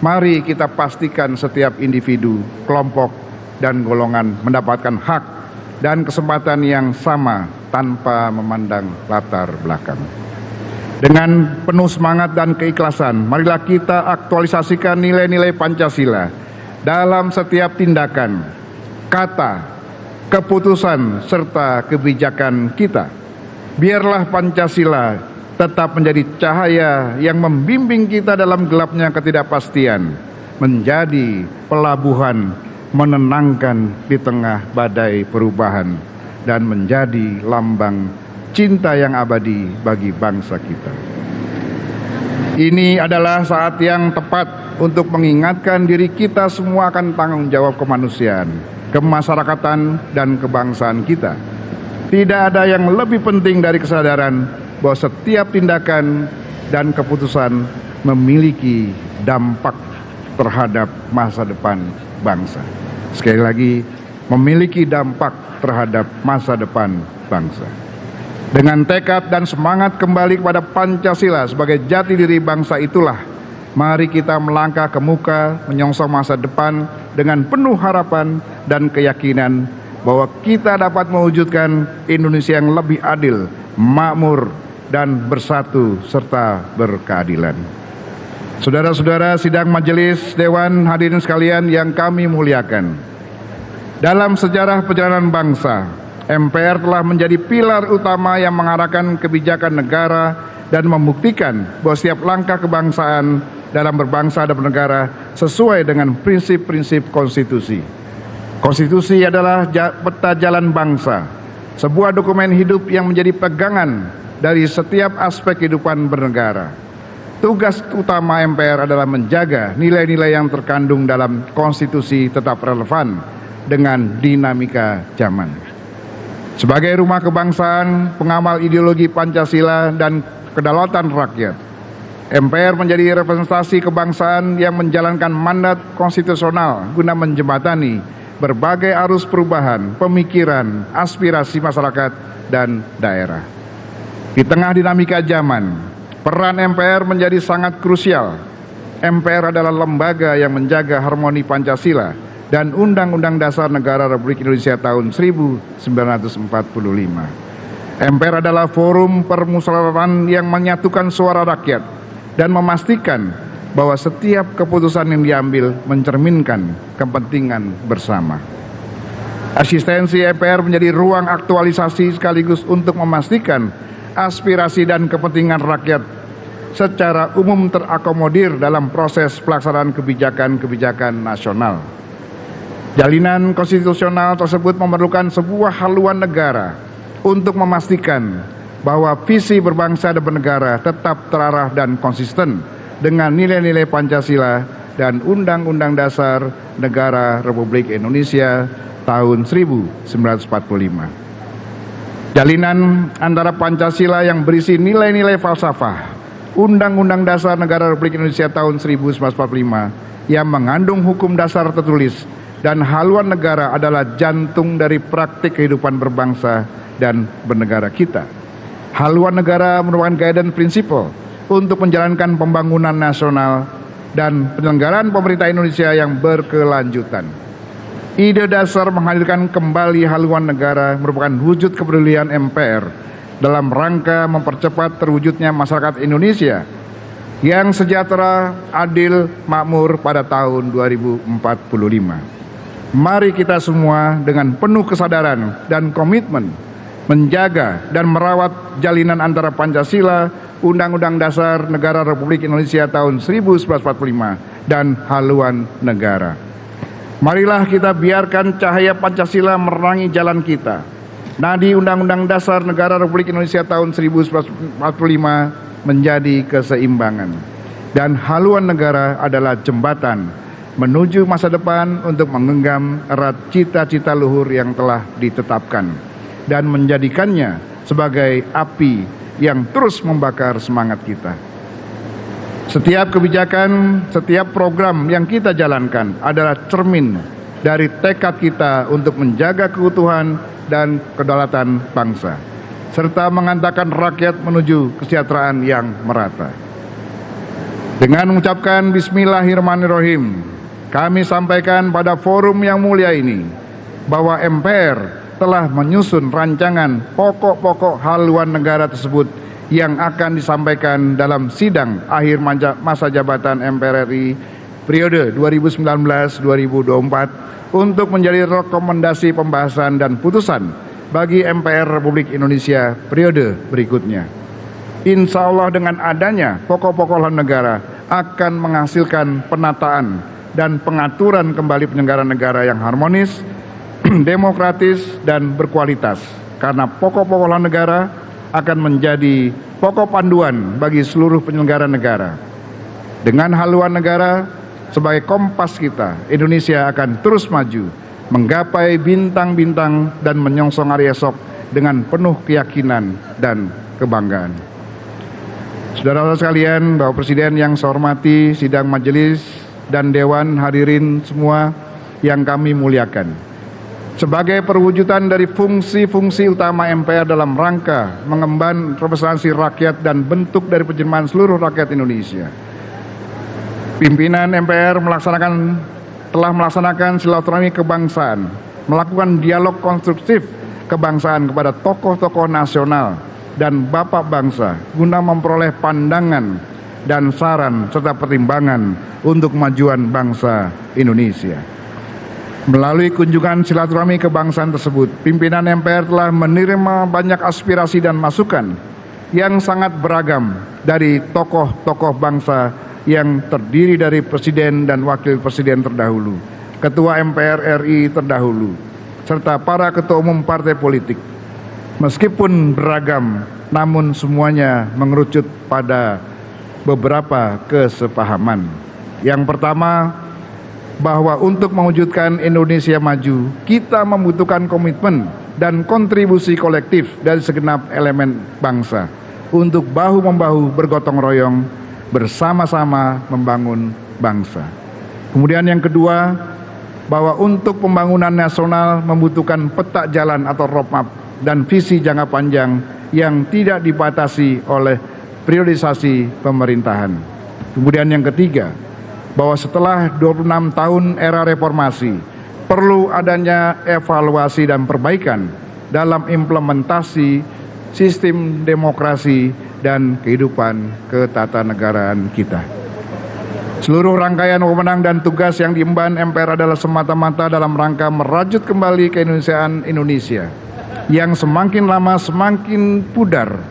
Mari kita pastikan setiap individu, kelompok, dan golongan mendapatkan hak dan kesempatan yang sama tanpa memandang latar belakang. Dengan penuh semangat dan keikhlasan, marilah kita aktualisasikan nilai-nilai Pancasila dalam setiap tindakan, kata, keputusan, serta kebijakan kita. Biarlah Pancasila tetap menjadi cahaya yang membimbing kita dalam gelapnya ketidakpastian, menjadi pelabuhan menenangkan di tengah badai perubahan, dan menjadi lambang cinta yang abadi bagi bangsa kita. Ini adalah saat yang tepat untuk mengingatkan diri kita semua akan tanggung jawab kemanusiaan, kemasyarakatan, dan kebangsaan kita. Tidak ada yang lebih penting dari kesadaran bahwa setiap tindakan dan keputusan memiliki dampak terhadap masa depan bangsa. Sekali lagi, memiliki dampak terhadap masa depan bangsa. Dengan tekad dan semangat kembali kepada Pancasila sebagai jati diri bangsa itulah, mari kita melangkah ke muka menyongsong masa depan dengan penuh harapan dan keyakinan bahwa kita dapat mewujudkan Indonesia yang lebih adil, makmur, dan bersatu serta berkeadilan. Saudara-saudara sidang majelis Dewan, hadirin sekalian yang kami muliakan. Dalam sejarah perjalanan bangsa, MPR telah menjadi pilar utama yang mengarahkan kebijakan negara dan membuktikan bahwa setiap langkah kebangsaan dalam berbangsa dan bernegara sesuai dengan prinsip-prinsip konstitusi. Konstitusi adalah peta jalan bangsa, sebuah dokumen hidup yang menjadi pegangan dari setiap aspek kehidupan bernegara. Tugas utama MPR adalah menjaga nilai-nilai yang terkandung dalam konstitusi tetap relevan dengan dinamika zaman. Sebagai rumah kebangsaan, pengamal ideologi Pancasila dan kedaulatan rakyat, MPR menjadi representasi kebangsaan yang menjalankan mandat konstitusional guna menjembatani berbagai arus perubahan, pemikiran, aspirasi masyarakat dan daerah. Di tengah dinamika zaman, peran MPR menjadi sangat krusial. MPR adalah lembaga yang menjaga harmoni Pancasila dan Undang-Undang Dasar Negara Republik Indonesia tahun 1945. MPR adalah forum permusyawaratan yang menyatukan suara rakyat dan memastikan bahwa setiap keputusan yang diambil mencerminkan kepentingan bersama. Asistensi MPR menjadi ruang aktualisasi sekaligus untuk memastikan aspirasi dan kepentingan rakyat secara umum terakomodir dalam proses pelaksanaan kebijakan-kebijakan nasional. Jalinan konstitusional tersebut memerlukan sebuah haluan negara untuk memastikan bahwa visi berbangsa dan bernegara tetap terarah dan konsisten dengan nilai-nilai Pancasila dan Undang-Undang Dasar Negara Republik Indonesia tahun 1945. Jalinan antara Pancasila yang berisi nilai-nilai falsafah, Undang-Undang Dasar Negara Republik Indonesia tahun 1945 yang mengandung hukum dasar tertulis dan haluan negara adalah jantung dari praktik kehidupan berbangsa dan bernegara kita. Haluan negara merupakan guidance principle untuk menjalankan pembangunan nasional dan penyelenggaraan pemerintah Indonesia yang berkelanjutan. Ide dasar menghadirkan kembali haluan negara merupakan wujud kepedulian MPR dalam rangka mempercepat terwujudnya masyarakat Indonesia yang sejahtera, adil, makmur pada tahun 2045. Mari kita semua dengan penuh kesadaran dan komitmen menjaga dan merawat jalinan antara Pancasila, Undang-Undang Dasar Negara Republik Indonesia tahun 1945 dan haluan negara. Marilah kita biarkan cahaya Pancasila menerangi jalan kita. Nadi Undang-Undang Dasar Negara Republik Indonesia tahun 1945 menjadi keseimbangan. Dan haluan negara adalah jembatan menuju masa depan untuk menggenggam erat cita-cita luhur yang telah ditetapkan dan menjadikannya sebagai api yang terus membakar semangat kita. Setiap kebijakan, setiap program yang kita jalankan adalah cermin dari tekad kita untuk menjaga keutuhan dan kedaulatan bangsa, serta mengantarkan rakyat menuju kesejahteraan yang merata. Dengan mengucapkan Bismillahirrahmanirrahim, kami sampaikan pada forum yang mulia ini bahwa MPR telah menyusun rancangan pokok-pokok haluan negara tersebut yang akan disampaikan dalam sidang akhir masa jabatan MPR RI periode 2019-2024 untuk menjadi rekomendasi pembahasan dan putusan bagi MPR Republik Indonesia periode berikutnya. Insya Allah dengan adanya pokok-pokok haluan negara akan menghasilkan penataan dan pengaturan kembali penyelenggaraan negara yang harmonis, demokratis, dan berkualitas. Karena pokok-pokok haluan negara akan menjadi pokok panduan bagi seluruh penyelenggara negara. Dengan haluan negara sebagai kompas kita, Indonesia akan terus maju, menggapai bintang-bintang dan menyongsong hari esok dengan penuh keyakinan dan kebanggaan. Saudara-saudara sekalian, Bapak Presiden yang saya hormati, sidang majelis dan dewan hadirin semua yang kami muliakan. Sebagai perwujudan dari fungsi-fungsi utama MPR dalam rangka mengemban representasi rakyat dan bentuk dari penjelmaan seluruh rakyat Indonesia, pimpinan MPR telah melaksanakan silaturahmi kebangsaan, melakukan dialog konstruktif kebangsaan kepada tokoh-tokoh nasional dan bapak bangsa guna memperoleh pandangan dan saran serta pertimbangan untuk kemajuan bangsa Indonesia. Melalui kunjungan silaturahmi kebangsaan tersebut, pimpinan MPR telah menerima banyak aspirasi dan masukan yang sangat beragam dari tokoh-tokoh bangsa yang terdiri dari presiden dan wakil presiden terdahulu, ketua MPR RI terdahulu, serta para ketua umum partai politik. Meskipun beragam, namun semuanya mengerucut pada beberapa kesepahaman. Yang pertama, bahwa untuk mewujudkan Indonesia maju, kita membutuhkan komitmen dan kontribusi kolektif dari segenap elemen bangsa untuk bahu-membahu bergotong royong bersama-sama membangun bangsa. Kemudian yang kedua, bahwa untuk pembangunan nasional membutuhkan peta jalan atau roadmap dan visi jangka panjang yang tidak dibatasi oleh priorisasi pemerintahan. Kemudian yang ketiga, bahwa setelah 26 tahun era reformasi, perlu adanya evaluasi dan perbaikan dalam implementasi sistem demokrasi dan kehidupan ketatanegaraan kita. Seluruh rangkaian wewenang dan tugas yang diemban MPR adalah semata-mata dalam rangka merajut kembali keindonesiaan Indonesia yang semakin lama semakin pudar.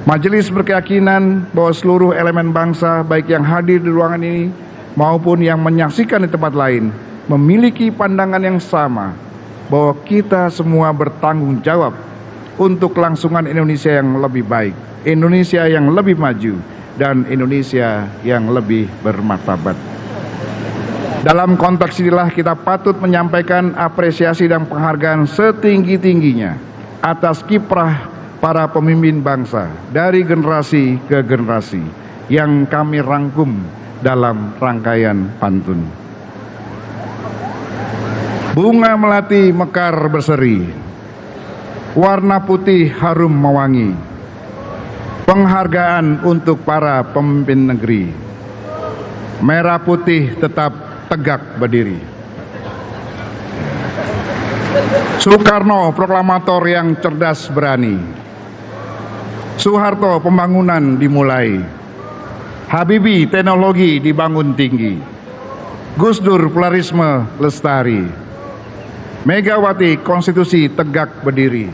Majelis berkeyakinan bahwa seluruh elemen bangsa, baik yang hadir di ruangan ini maupun yang menyaksikan di tempat lain, memiliki pandangan yang sama bahwa kita semua bertanggung jawab untuk kelangsungan Indonesia yang lebih baik, Indonesia yang lebih maju, dan Indonesia yang lebih bermartabat. Dalam konteks inilah kita patut menyampaikan apresiasi dan penghargaan setinggi-tingginya atas kiprah para pemimpin bangsa dari generasi ke generasi yang kami rangkum dalam rangkaian pantun. Bunga melati mekar berseri, warna putih harum mewangi, penghargaan untuk para pemimpin negeri, merah putih tetap tegak berdiri. Soekarno proklamator yang cerdas berani, Soeharto pembangunan dimulai, Habibie teknologi dibangun tinggi, Gus Dur pluralisme lestari, Megawati konstitusi tegak berdiri,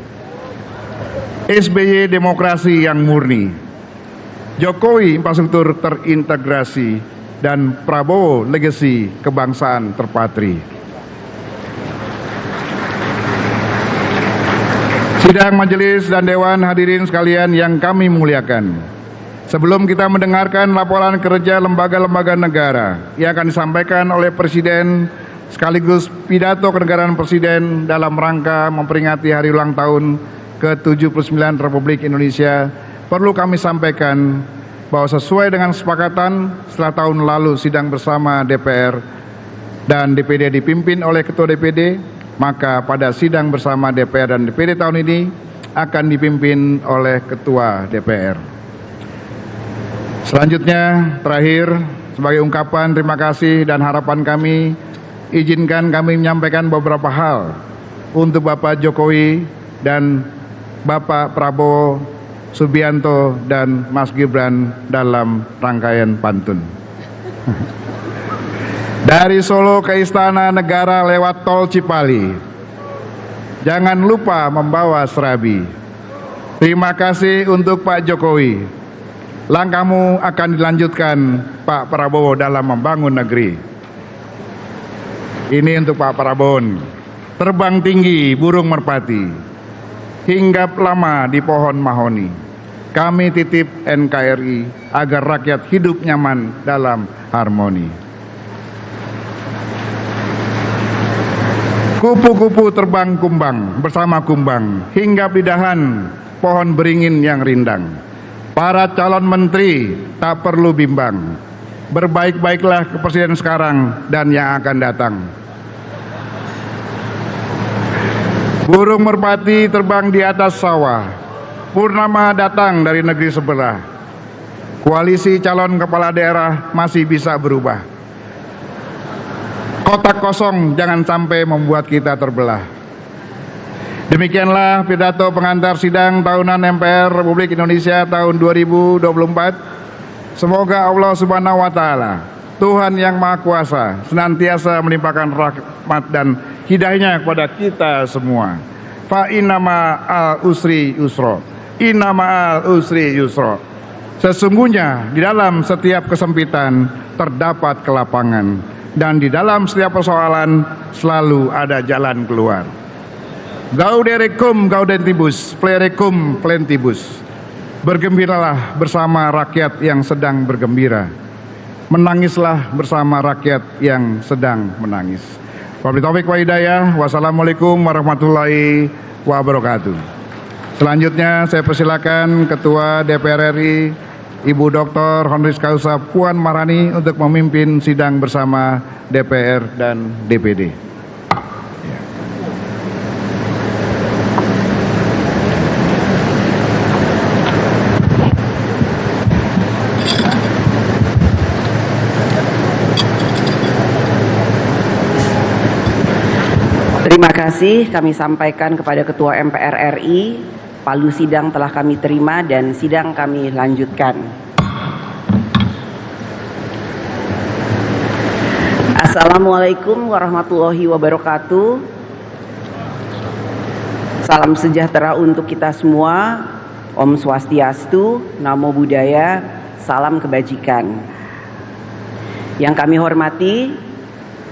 SBY demokrasi yang murni, Jokowi infrastruktur terintegrasi, dan Prabowo legasi kebangsaan terpatri. Sidang majelis dan dewan hadirin sekalian yang kami muliakan, sebelum kita mendengarkan laporan kerja lembaga-lembaga negara yang akan disampaikan oleh Presiden sekaligus pidato kenegaraan Presiden dalam rangka memperingati hari ulang tahun ke-79 Republik Indonesia, perlu kami sampaikan bahwa sesuai dengan kesepakatan setelah tahun lalu sidang bersama DPR dan DPD dipimpin oleh Ketua DPD, maka pada sidang bersama DPR dan DPD tahun ini akan dipimpin oleh Ketua DPR. Selanjutnya, terakhir, sebagai ungkapan terima kasih dan harapan kami, izinkan kami menyampaikan beberapa hal untuk Bapak Jokowi dan Bapak Prabowo Subianto dan Mas Gibran dalam rangkaian pantun. Dari Solo ke Istana Negara lewat Tol Cipali, jangan lupa membawa serabi. Terima kasih untuk Pak Jokowi. Langkahmu akan dilanjutkan Pak Prabowo dalam membangun negeri. Ini untuk Pak Prabowo. Terbang tinggi burung merpati, hinggap lama di pohon mahoni. Kami titip NKRI agar rakyat hidup nyaman dalam harmoni. Kupu-kupu terbang kumbang bersama kumbang, hinggap di dahan pohon beringin yang rindang. Para calon menteri tak perlu bimbang. Berbaik-baiklah ke presiden sekarang dan yang akan datang. Burung merpati terbang di atas sawah. Purnama datang dari negeri sebelah. Koalisi calon kepala daerah masih bisa berubah. Kotak kosong jangan sampai membuat kita terbelah. Demikianlah pidato pengantar sidang tahunan MPR Republik Indonesia tahun 2024. Semoga Allah Subhanahu wa Ta'ala, Tuhan yang Maha Kuasa, senantiasa melimpahkan rahmat dan hidayahnya kepada kita semua. Fa inna ma'al usri yusra. Inna ma'al usri yusra. Sesungguhnya di dalam setiap kesempitan terdapat kelapangan, dan di dalam setiap persoalan selalu ada jalan keluar. Gaudere cum gaudentibus, flere cum plentibus. Bergembiralah bersama rakyat yang sedang bergembira. Menangislah bersama rakyat yang sedang menangis. Wabillahi taufiq wa hidayah. Wassalamualaikum warahmatullahi wabarakatuh. Selanjutnya saya persilakan Ketua DPR RI Ibu Dr. Honoris Causa Puan Maharani untuk memimpin sidang bersama DPR dan DPD. Terima kasih kami sampaikan kepada Ketua MPR RI, palu sidang telah kami terima dan sidang kami lanjutkan. Assalamualaikum warahmatullahi wabarakatuh. Salam sejahtera untuk kita semua. Om Swastiastu, Namo Buddhaya, salam kebajikan. Yang kami hormati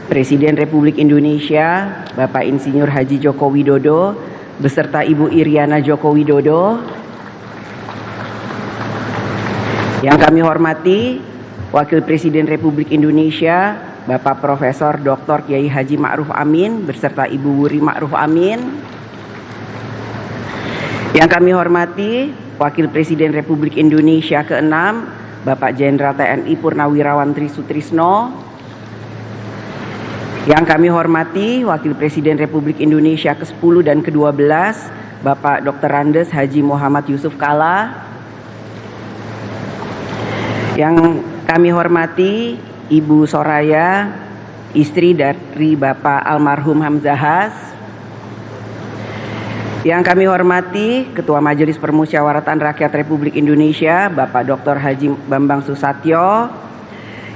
Presiden Republik Indonesia Bapak Insinyur Haji Joko Widodo beserta Ibu Iriana Joko Widodo. Yang kami hormati Wakil Presiden Republik Indonesia Bapak Profesor Dr. Kiai Haji Ma'ruf Amin beserta Ibu Wuri Ma'ruf Amin. Yang kami hormati Wakil Presiden Republik Indonesia ke-6 Bapak Jenderal TNI Purnawirawan Tri Sutrisno. Yang kami hormati Wakil Presiden Republik Indonesia ke-10 dan ke-12 Bapak Dr. Andes Haji Muhammad Yusuf Kalla. Yang kami hormati Ibu Soraya, istri dari Bapak almarhum Hamzahas. Yang kami hormati Ketua Majelis Permusyawaratan Rakyat Republik Indonesia Bapak Dr. Haji Bambang Susatyo.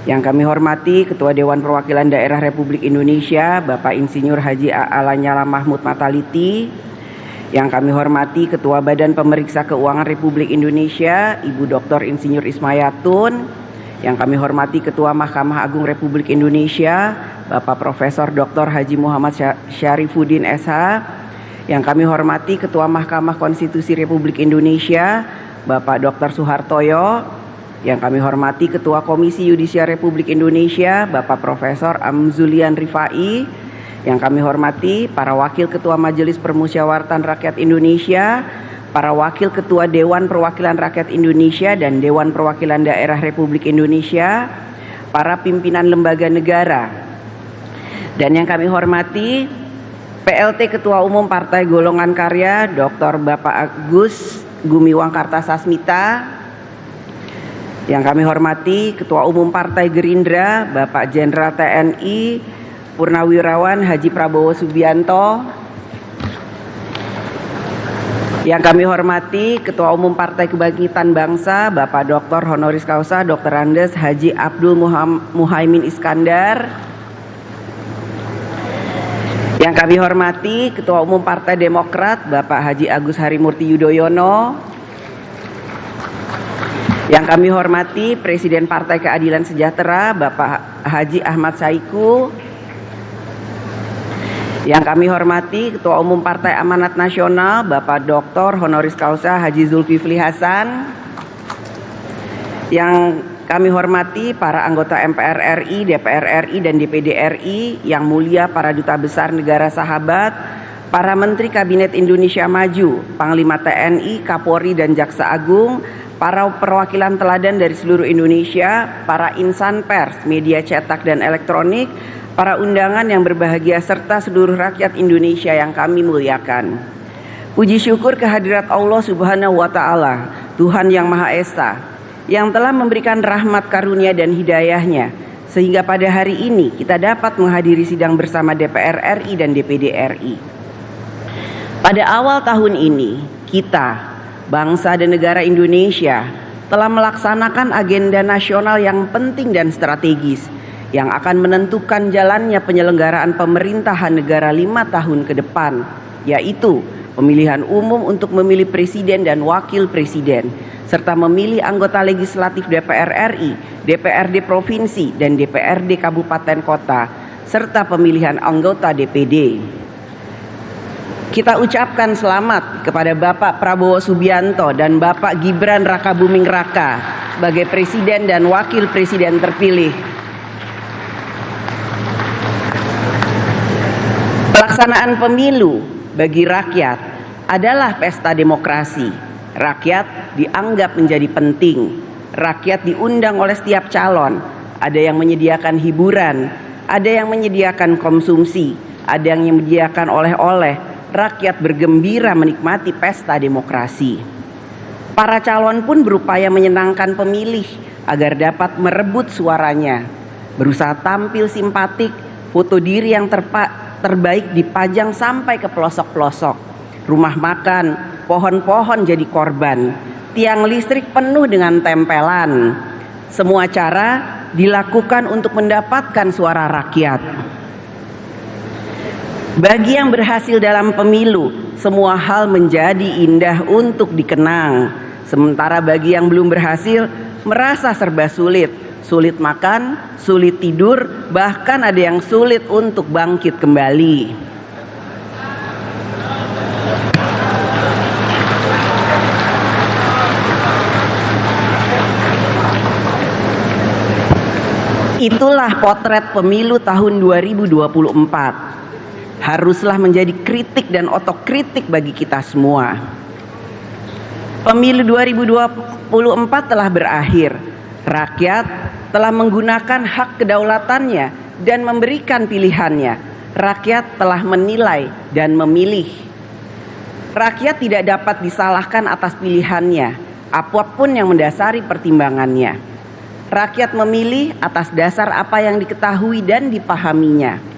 Yang kami hormati Ketua Dewan Perwakilan Daerah Republik Indonesia Bapak Insinyur Haji A.A. Lanyala Mahmud Mataliti. Yang kami hormati Ketua Badan Pemeriksa Keuangan Republik Indonesia Ibu Dr. Insinyur Ismayatun. Yang kami hormati Ketua Mahkamah Agung Republik Indonesia Bapak Profesor Dr. Haji Muhammad Syarifuddin SH. Yang kami hormati Ketua Mahkamah Konstitusi Republik Indonesia Bapak Dr. Suhartoyo. Yang kami hormati Ketua Komisi Yudisial Republik Indonesia Bapak Profesor Amzulian Rifai. Yang kami hormati para Wakil Ketua Majelis Permusyawaratan Rakyat Indonesia, para Wakil Ketua Dewan Perwakilan Rakyat Indonesia dan Dewan Perwakilan Daerah Republik Indonesia, para pimpinan lembaga negara. Dan yang kami hormati PLT Ketua Umum Partai Golongan Karya Dr. Bapak Agus Gumiwang Kartasasmita. Yang kami hormati Ketua Umum Partai Gerindra Bapak Jenderal TNI Purnawirawan Haji Prabowo Subianto. Yang kami hormati Ketua Umum Partai Kebangkitan Bangsa Bapak Dr. Honoris Causa Dr. Andes Haji Abdul Muhaimin Iskandar. Yang kami hormati Ketua Umum Partai Demokrat Bapak Haji Agus Harimurti Yudhoyono. Yang kami hormati Presiden Partai Keadilan Sejahtera Bapak Haji Ahmad Saiku. Yang kami hormati Ketua Umum Partai Amanat Nasional Bapak Dr. Honoris Causa Haji Zulkifli Hasan. Yang kami hormati para anggota MPR RI, DPR RI, dan DPD RI, yang mulia para duta besar negara sahabat para Menteri Kabinet Indonesia Maju, Panglima TNI, Kapolri, dan Jaksa Agung, para perwakilan teladan dari seluruh Indonesia, para insan pers, media cetak dan elektronik, para undangan yang berbahagia, serta seluruh rakyat Indonesia yang kami muliakan. Puji syukur kehadirat Allah Subhanahu wa Ta'ala, Tuhan yang Maha Esa, yang telah memberikan rahmat karunia dan hidayahnya, sehingga pada hari ini kita dapat menghadiri sidang bersama DPR RI dan DPD RI. Pada awal tahun ini, kita, bangsa dan negara Indonesia, telah melaksanakan agenda nasional yang penting dan strategis, yang akan menentukan jalannya penyelenggaraan pemerintahan negara 5 tahun ke depan, yaitu pemilihan umum untuk memilih presiden dan wakil presiden, serta memilih anggota legislatif DPR RI, DPRD Provinsi, dan DPRD Kabupaten Kota, serta pemilihan anggota DPD. Kita ucapkan selamat kepada Bapak Prabowo Subianto dan Bapak Gibran Rakabuming Raka sebagai Presiden dan Wakil Presiden terpilih. Pelaksanaan pemilu bagi rakyat adalah pesta demokrasi. Rakyat dianggap menjadi penting. Rakyat diundang oleh setiap calon. Ada yang menyediakan hiburan, ada yang menyediakan konsumsi, ada yang menyediakan oleh-oleh. Rakyat bergembira menikmati pesta demokrasi. Para calon pun berupaya menyenangkan pemilih agar dapat merebut suaranya. Berusaha tampil simpatik, foto diri yang terbaik dipajang sampai ke pelosok-pelosok. Rumah makan, pohon-pohon jadi korban. Tiang listrik penuh dengan tempelan. Semua cara dilakukan untuk mendapatkan suara rakyat. Bagi yang berhasil dalam pemilu, semua hal menjadi indah untuk dikenang. Sementara bagi yang belum berhasil, merasa serba sulit. Sulit makan, sulit tidur, bahkan ada yang sulit untuk bangkit kembali. Itulah potret pemilu tahun 2024. Haruslah menjadi kritik dan otokritik bagi kita semua. Pemilu 2024 telah berakhir. Rakyat telah menggunakan hak kedaulatannya dan memberikan pilihannya. Rakyat telah menilai dan memilih. Rakyat tidak dapat disalahkan atas pilihannya, apapun yang mendasari pertimbangannya. Rakyat memilih atas dasar apa yang diketahui dan dipahaminya.